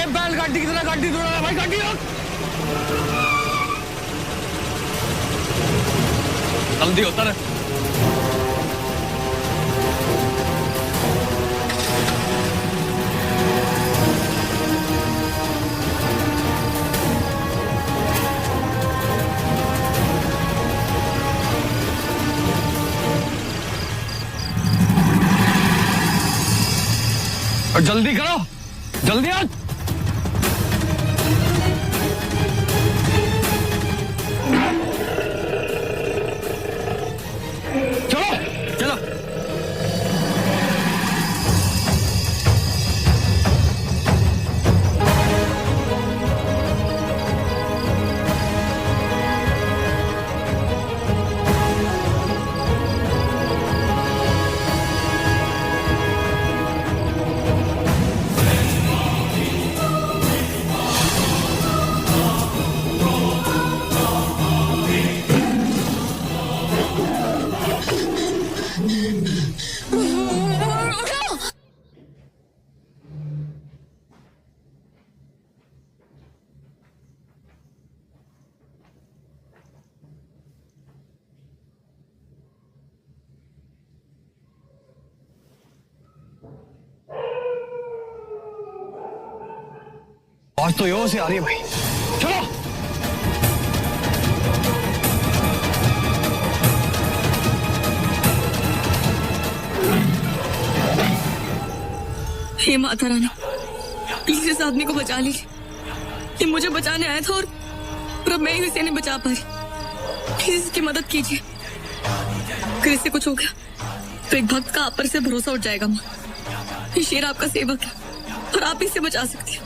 बैलगाड़ी की तरह गाड़ी दौड़ा रहा है भाई, गाड़ी रोक। जल्दी उतर। और जल्दी करो, जल्दी आ। चलो चलो। आज तो यो से आ रही है भाई, चलो। हे माता रानी, प्लीज इस आदमी को बचा लीजिए। ये मुझे बचाने आया था और अब मैं ही इसे नहीं बचा पा रही। प्लीज इसकी मदद कीजिए। अगर इसे कुछ हो गया तो एक भक्त का आप पर से भरोसा उठ जाएगा। माँ, ये शेर आपका सेवक है और आप इसे बचा सकती हैं।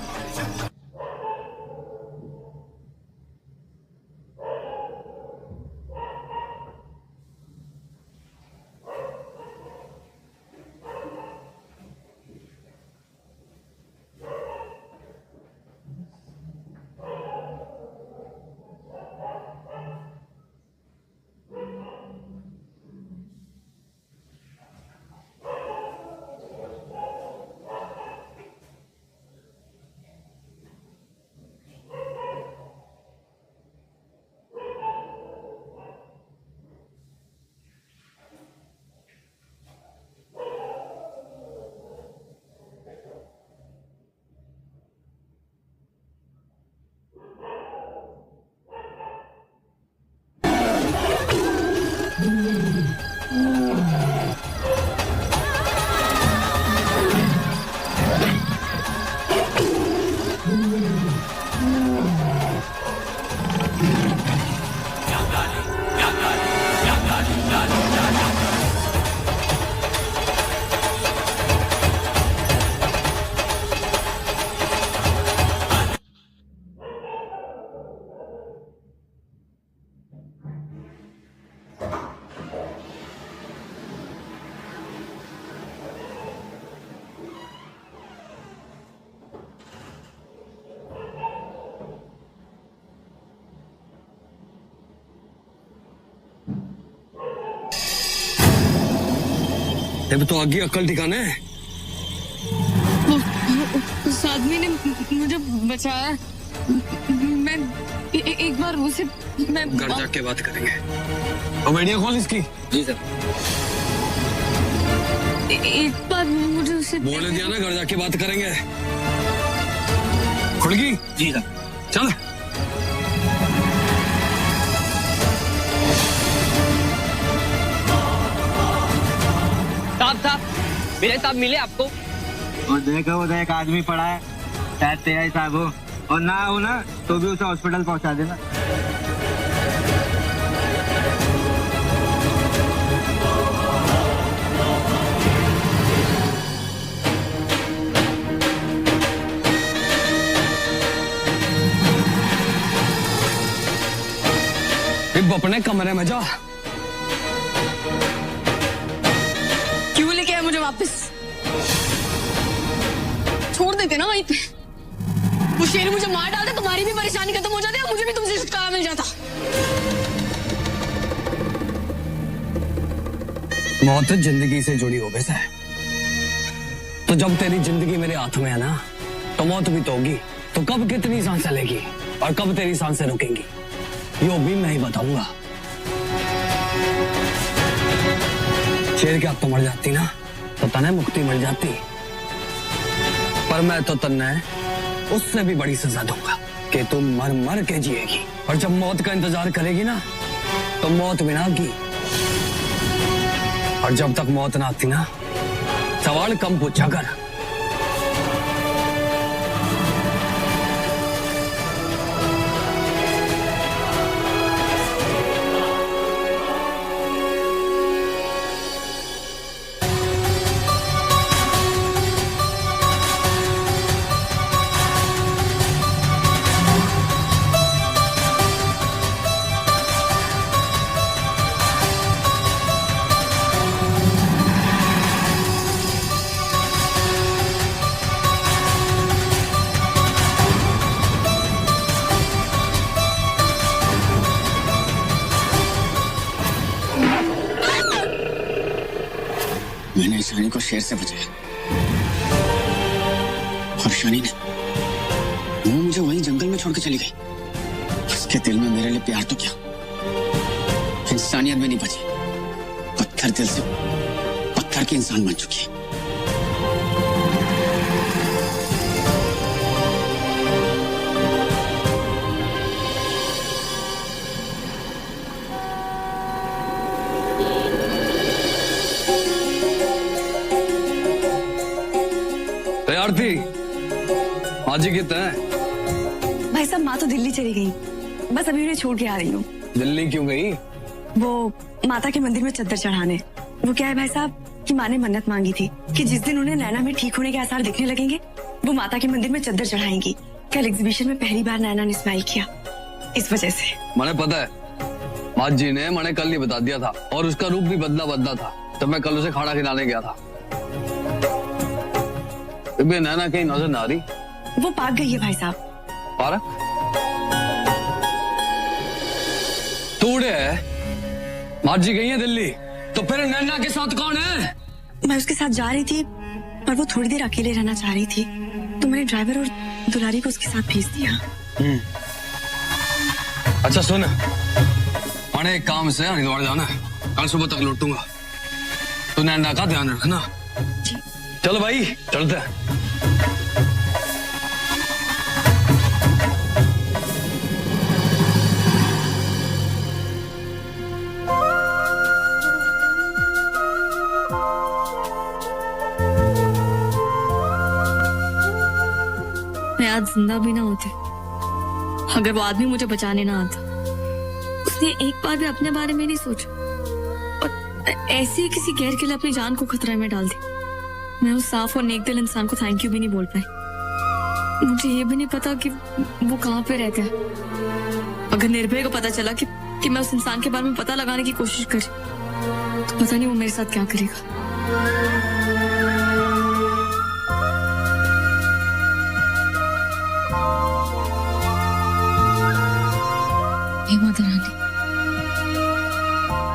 अब तो आगे अक्ल ठिकाने है। उस आदमी ने मुझे बचाया। मैं एक बार उसे घर जाके बात करेंगे। और वीडियो कॉल इसकी। जी सर। एक बार मुझे उसे बोले दिया ना, घर जाके बात करेंगे। खुड़गी। जी सर। चल। साहब मेरे साहब मिले आपको? और देखो उधर एक आदमी पड़ा है, शायद तेरा ही साहब हो, और ना हो ना तो भी उसे हॉस्पिटल पहुंचा देना। अपने कमरे में जा। क्यों लेके आए मुझे वापस? छोड़ देते ना वहीं पे। वो शेर मुझे मार डालते, तुम्हारी भी परेशानी खत्म हो जाती और मुझे भी तुमसे छुटकारा मिल जाता। मौत जिंदगी से जुड़ी हो वैसे है, तो जब तेरी जिंदगी मेरे हाथ में है ना, तो मौत भी तो होगी। तो कब कितनी सांस चलेगी और कब तेरी सांसें रुकेंगी, यो भी मैं ही बताऊंगा। शेर के अब तो मर जाती ना तो तने मुक्ति मिल जाती, पर मैं तो तन्ने उससे भी बड़ी सजा दूंगा कि तुम मर मर के जिएगी। और जब मौत का इंतजार करेगी ना तो मौत भी ना आएगी, और जब तक मौत ना आती ना सवाल कम पूछा कर। मैंने शानी को शेर से बचाया और शानी ने वो मुझे वहीं जंगल में छोड़ के चली गई। उसके दिल में मेरे लिए प्यार तो क्या, इंसानियत में नहीं बची। पत्थर दिल से पत्थर की इंसान बन चुकी है। तैयार थी आज ही कितना है? भाई साहब माँ तो दिल्ली चली गई, बस अभी उन्हें छोड़ के आ रही हूँ। दिल्ली क्यों गई? वो माता के मंदिर में चद्दर चढ़ाने। वो क्या है भाई साहब कि माँ ने मन्नत मांगी थी कि जिस दिन उन्हें नैना में ठीक होने के आसार दिखने लगेंगे वो माता के मंदिर में चद्दर चढ़ाएंगी। कल एग्जीबिशन में पहली बार नैना ने स्माइल किया, इस वजह से। मैंने पता है, माँ जी ने मैंने कल ही बता दिया था, और उसका रूप भी बदला था जब मैं कल उसे खाना खिलाने गया था। नैना कहीं नजर ना आ रही। वो पार्क गई है भाई साहब। पार्क? तूड़े है माँ जी गई है दिल्ली, तो फिर नैना के साथ कौन है? मैं उसके साथ जा रही थी पर वो थोड़ी देर अकेले रहना चाह रही थी, तो मैंने ड्राइवर और दुलारी को उसके साथ भेज दिया। अच्छा सुन, मैंने एक काम से हरिद्वार जाना है, कल सुबह तक लौटूंगा। तो नैना का ध्यान रखना। जी। चलो भाई चलते हैं। मैं आज जिंदा भी ना होती अगर वो आदमी मुझे बचाने ना आता। उसने एक बार भी अपने बारे में नहीं सोचा और ऐसे ही किसी गैर के लिए अपनी जान को खतरे में डाल दी। मैं उस साफ और नेक दिल इंसान को थैंक यू भी नहीं बोल पाई। मुझे ये भी नहीं पता कि वो कहाँ पे रहता है। अगर निर्भय को पता चला कि मैं उस इंसान के बारे में पता लगाने की कोशिश करी तो पता नहीं वो मेरे साथ क्या करेगा। हे माता रानी,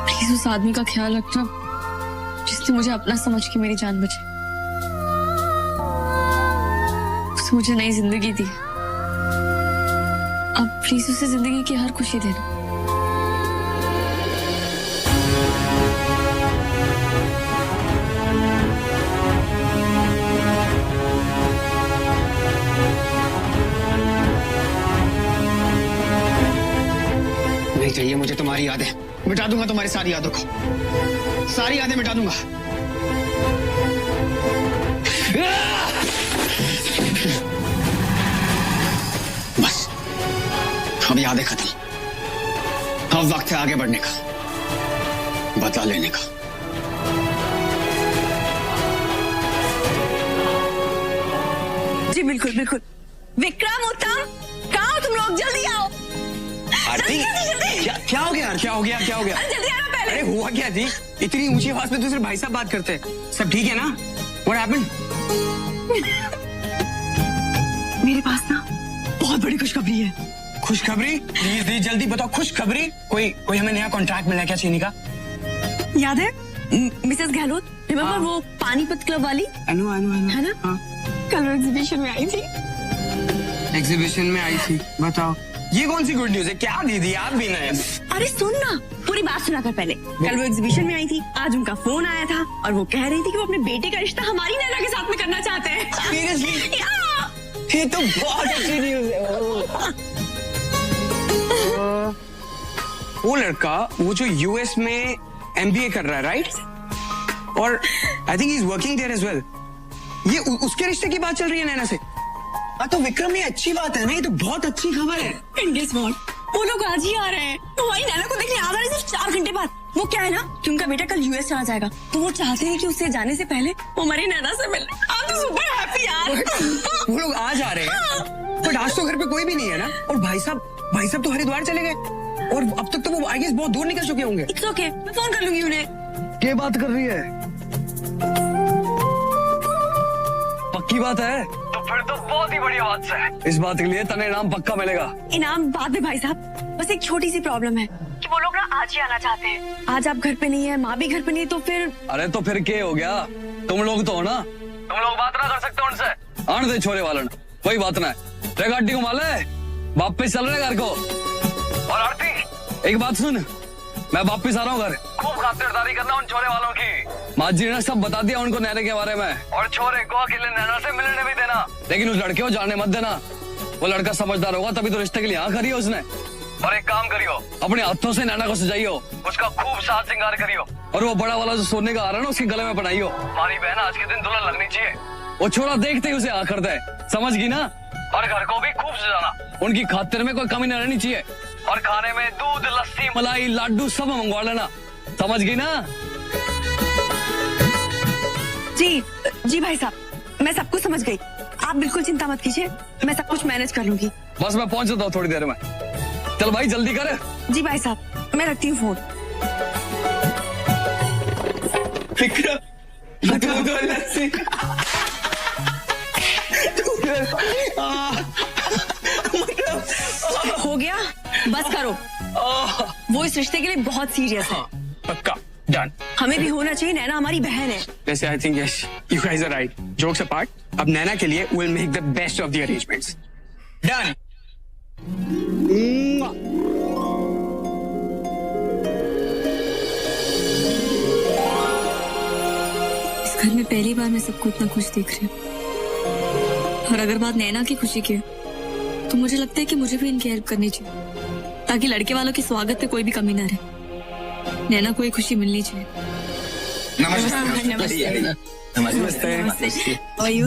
प्लीज उस आदमी का ख्याल रखना जिसने मुझे अपना समझ के मेरी जान बचाई। उसने मुझे नई जिंदगी दी, अब प्लीज उसे जिंदगी की हर खुशी देना। नहीं चाहिए मुझे तुम्हारी यादें, मिटा दूंगा तुम्हारी सारी यादों को, सारी यादें मिटा दूंगा। बस अब यादें खत्म, अब वक्त है आगे बढ़ने का, बदला लेने का। जी बिल्कुल बिल्कुल। विक्रम, उत्तम, कहाँ हो तुम लोग? जल्दी आओ। आरती, क्या हो गया? क्या हो गया? क्या हो गया? अरे जल्दी आओ पहले। अरे हुआ क्या जी? इतनी ऊंची आवाज में तो सिर्फ भाई साहब बात करते हैं। सब ठीक है ना? What happened? मेरे पास ना बहुत बड़ी खुशखबरी है। खुशखबरी? प्लीज जल्दी बताओ। खुशखबरी? कोई हमें नया कॉन्ट्रैक्ट मिला क्या चीनी का? याद है मिसेस गहलोत, रिमेम्बर वो पानीपत क्लब वाली? I know. है ना? हाँ। कल वो एग्जीबिशन में आई थी। एग्जीबिशन में आई थी। बताओ ये कौन सी गुड न्यूज है? क्या दीदी आप भी नए? अरे सुन ना, पूरी बात सुना कर पहले। कल वो एग्जीबिशन में आई थी, आज उनका फोन आया था और वो कह रही थी कि वो अपने बेटे का रिश्ता हमारी नैना के साथ में करना चाहते हैं। सीरियसली? ये तो बहुत अच्छी न्यूज है। वो लड़का वो जो यूएस में एमबीए कर रहा है, राइट? और I think he is working there as well. ये उसके रिश्ते की बात चल रही है नैना से। हाँ तो विक्रम, ये अच्छी बात है ना, ये तो बहुत अच्छी खबर है। And guess what? वो लोग आज ही आ रहे हैं। हमारी नैना को देखने आ रहे हैं सिर्फ 4 घंटे बाद। वो क्या है ना कि उनका बेटा कल यूएस चला जाएगा, तो वो चाहते हैं कि उससे जाने से पहले वो हमारी नैना से मिले। I'm तो सुपर हैप्पी यार। वो लोग आज आ रहे हैं, बट आज तो घर पे कोई भी नहीं है ना। और भाई साहब तो हरिद्वार चले गए, और अब तक तो वो आई गेस बहुत दूर निकल चुके होंगे। It's okay, मैं फोन कर लूंगी उन्हें। क्या बात कर रही है? पक्की बात है? तो फिर तो बहुत ही बढ़िया बात है। इस बात के लिए तने इनाम पक्का मिलेगा। इनाम बाद में भाई साहब, बस एक छोटी सी प्रॉब्लम है कि वो लोग ना आज ही आना चाहते हैं। आज आप घर पे नहीं है, माँ भी घर पे नहीं है, तो फिर। अरे तो फिर क्या हो गया? तुम लोग तो हो ना, तुम लोग बात ना कर सकते उनसे। आने दे छोरे वालन, कोई बात ना है। रे गाड़ी घुमा ले, वापस चल रहे घर को। और आरती एक बात सुन, मैं वापस आ रहा हूँ घर। खूब खातिरदारी करना उन छोरे वालों की। माँ जी ने सब बता दिया उनको नैना के बारे में, और छोरे को अकेले नैना से मिलने भी देना, लेकिन उस लड़के को जाने मत देना। वो लड़का समझदार होगा तभी तो रिश्ते के लिए हाँ करी है उसने। और एक काम करियो, अपने हाथों से नैना को सजाइयो, उसका खूब साज श्रृंगार करियो, और वो बड़ा वाला जो सोने का हार है ना उसके गले में बनाइयो। हमारी बहन आज के दिन दुल्हन लगनी चाहिए। वो छोरा देखते ही उसे आ कर दे, समझ गई ना? और घर को भी खूब सजाना, उनकी खातिर में कोई कमी न रहनी चाहिए। और खाने में दूध, लस्सी, मलाई, लाडू सब मंगवा लेना, समझ गई ना? जी भाई साहब, मैं सब कुछ समझ गई। आप बिल्कुल चिंता मत कीजिए, मैं सब कुछ मैनेज कर लूंगी। बस मैं पहुंच जाता हूँ थोड़ी देर में। चल भाई जल्दी कर। जी भाई साहब, मैं रखती हूँ फोन। हो गया, बस करो। वो इस रिश्ते के लिए बहुत सीरियस है। पक्का डन। हमें भी होना चाहिए, नैना हमारी बहन है। वैसे I think yes, you guys are right. Jokes apart, अब नैना के लिए will make the best of the arrangements. Done. इस घर में पहली बार मैं सबको इतना खुश देख रही हूँ। और अगर बात नैना की खुशी की है तो मुझे लगता है कि मुझे भी इनकी हेल्प करनी चाहिए, ताकि लड़के वालों के स्वागत में कोई भी कमी ना रहे। नैना को ये खुशी मिलनी चाहिए। नमस्ते। आइए।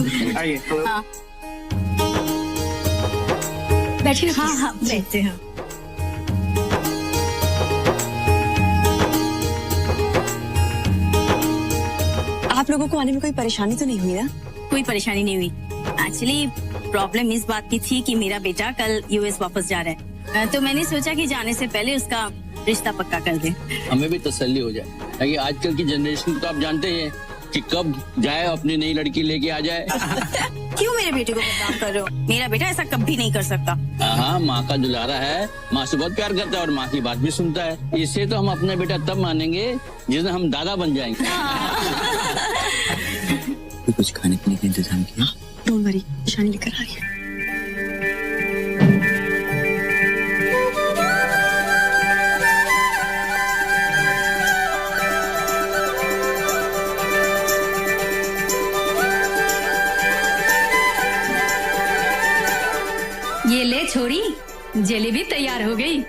बैठिए। हाँ बैठते हैं। आप लोगों को आने में कोई परेशानी तो नहीं हुई ना? कोई परेशानी नहीं हुई। एक्चुअली प्रॉब्लम इस बात की थी कि मेरा बेटा कल यूएस वापस जा रहा है, तो मैंने सोचा कि जाने से पहले उसका रिश्ता पक्का कर दे। हमें भी तसल्ली हो जाए, ताकि आजकल की जनरेशन को तो आप जानते हैं कि कब जाए अपनी नई लड़की लेके आ जाए। क्यों मेरे बेटे को बदनाम कर रहे हो? मेरा बेटा ऐसा कभी नहीं कर सकता। हाँ, माँ का दुलारा है, माँ से बहुत प्यार करता है और माँ की बात भी सुनता है। इससे तो हम अपना बेटा तब मानेंगे जिस दिन हम दादा बन जाएंगे। तो कुछ खाने पीने का इंतजाम किया? डोंट वरी, शानी लेकर आ रही है। ये ले छोरी, जलेबी तैयार हो गई।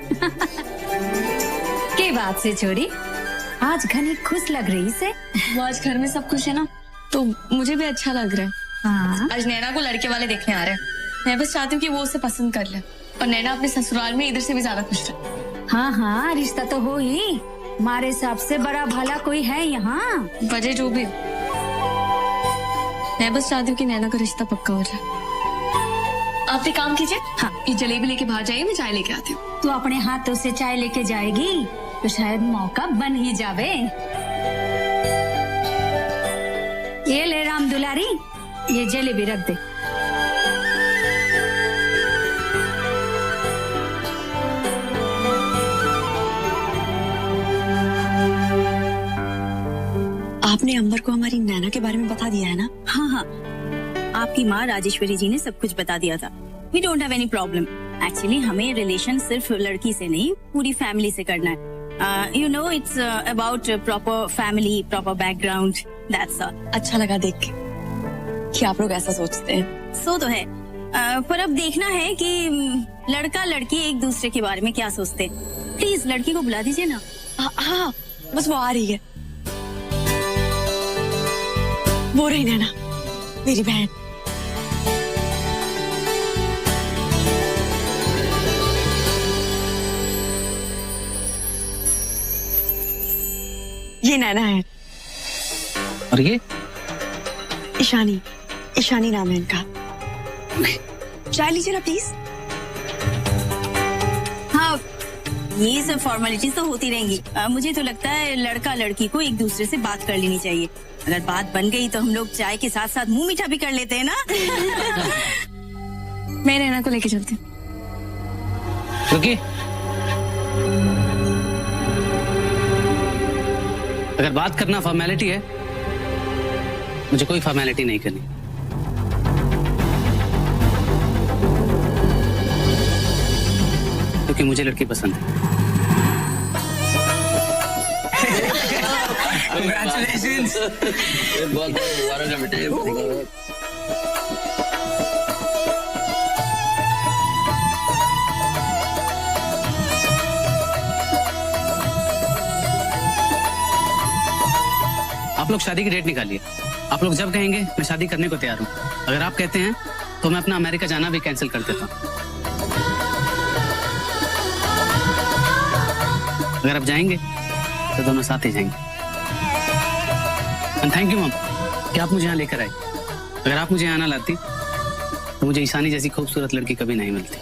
के बात से छोरी, आज घनी खुश लग रही से। वो आज घर में सब खुश है ना, तो मुझे भी अच्छा लग रहा है। हाँ। आज नैना को लड़के वाले देखने आ रहे हैं। मैं बस चाहती हूँ कि वो उसे पसंद कर ले, और नैना अपने ससुराल में इधर से भी ज्यादा खुश रहे। हाँ हाँ, रिश्ता तो हो ही। मारे सबसे बड़ा भला कोई है यहाँ। वजह जो भी, मैं बस चाहती हूँ कि नैना का रिश्ता पक्का हो जाए। आप एक काम कीजिए, हाँ, ये जलेबी लेके बाहर जाइए, मैं चाय लेके आती हूँ। तू अपने हाथों से चाय लेके जाएगी तो शायद मौका बन ही जावे। ये ले राम दुलारी, ये जलेबी रख दे। आपने अंबर को हमारी नैना के बारे में बता दिया है ना? हाँ हाँ, आपकी माँ राजेश्वरी जी ने सब कुछ बता दिया था। We don't have any problem. Actually हमें रिलेशन सिर्फ लड़की से नहीं पूरी फैमिली से करना है। You know it's about proper family, proper background, that's all. अच्छा लगा देख के कि आप लोग ऐसा सोचते हैं। सो तो है, पर अब देखना है कि लड़का लड़की एक दूसरे के बारे में क्या सोचते हैं। प्लीज लड़की को बुला दीजिए ना। हाँ, बस वो आ रही है। वो रही नैना, मेरी बहन। ये नैना है। और ये ईशानी, ईशानी नाम है इनका। चाय लीजिए ना प्लीज। हाँ, ये सब फॉर्मेलिटीज तो होती रहेंगी। मुझे तो लगता है लड़का लड़की को एक दूसरे से बात कर लेनी चाहिए। अगर बात बन गई तो हम लोग चाय के साथ साथ मुंह मीठा भी कर लेते हैं ना। मैं नैना को लेके चलती हूँ। रुकिए, अगर बात करना फॉर्मेलिटी है, मुझे कोई फॉर्मेलिटी नहीं करनी। क्योंकि मुझे लड़की पसंद है। Congratulations! बहुत मुबारक है बेटे। आप लोग शादी की डेट निकालिए। आप लोग जब कहेंगे मैं शादी करने को तैयार हूँ। अगर आप कहते हैं तो मैं अपना अमेरिका जाना भी कैंसिल कर देता हूँ। अगर आप जाएंगे तो दोनों साथ ही जाएंगे। एंड थैंक यू मॉम कि आप मुझे यहाँ लेकर आई। अगर आप मुझे यहाँ ना लाती तो मुझे ईशानी जैसी खूबसूरत लड़की कभी नहीं मिलती।